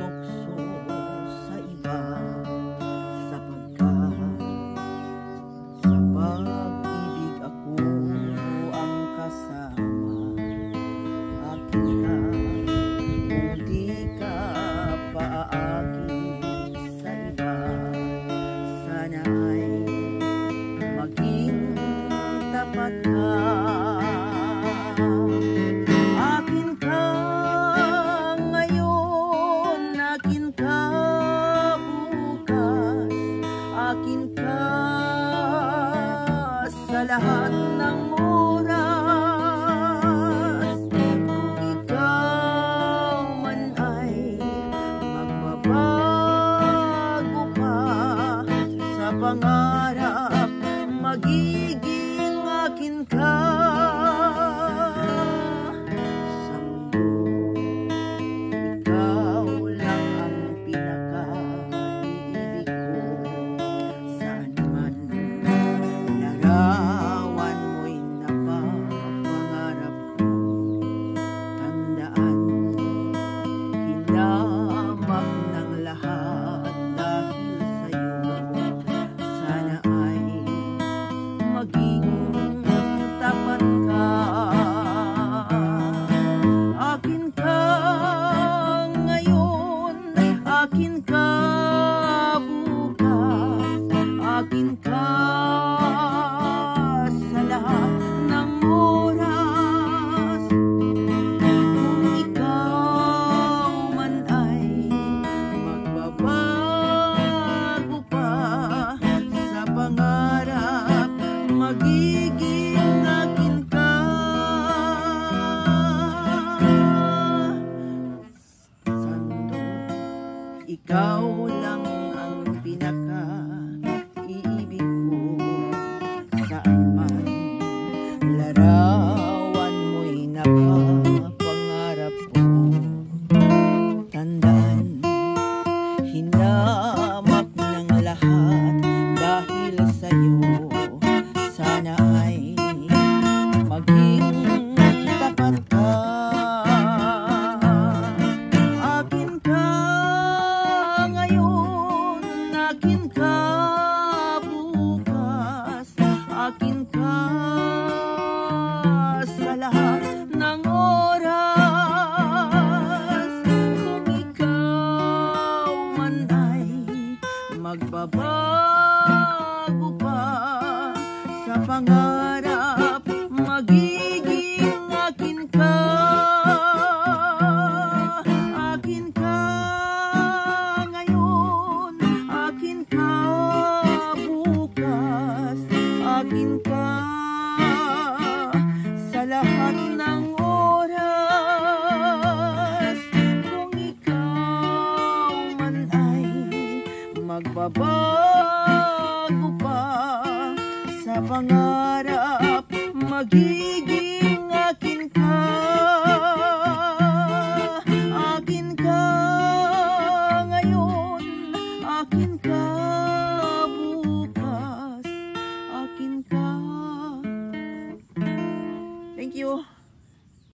tukso sa iba, sapagkat sa pag-ibig ako ang kasama. Akin ka kung di ka paaakit sa iba, sana ay maging tapat ka. Akin ka ngayon, akin ka bukas, akin ka sa lahat ng oras. Kung ikaw man ay magbabago pa sa pangarap, magiging akin ka. Sa mundo, ikaw lang ang pinaka-ibig ko. Saan man larawan mo'y napapangarap ko. Tandaan, hinamak ng lahat dahil sa'yo. Sana ay maging tapat ka. Akin ka ngayon, akin ka bukas, akin ka sa lahat ng oras. Kung ikaw man ay magbabago pa sa pangarap, magiging akin ka. Sa mundo, ikaw lang ang pinaka-iibig ko. Saan man larawan mo'y napapangarap ko. Tandaan, hinamak ng lahat dahil sa'yo. Sana ay maging tapat ka. Akin ka ngayon, akin ka bukas, akin ka sa lahat ng oras. Kung ikaw man ay magbabago pa sa pangarap, magiging akin ka. Akin ka ngayon, akin ka bukas, akin ka sa lahat ng oras. Kung ikaw man ay magbabago pa sa pangarap, magiging akin ka. Magbabago pa sa pangarap, magiging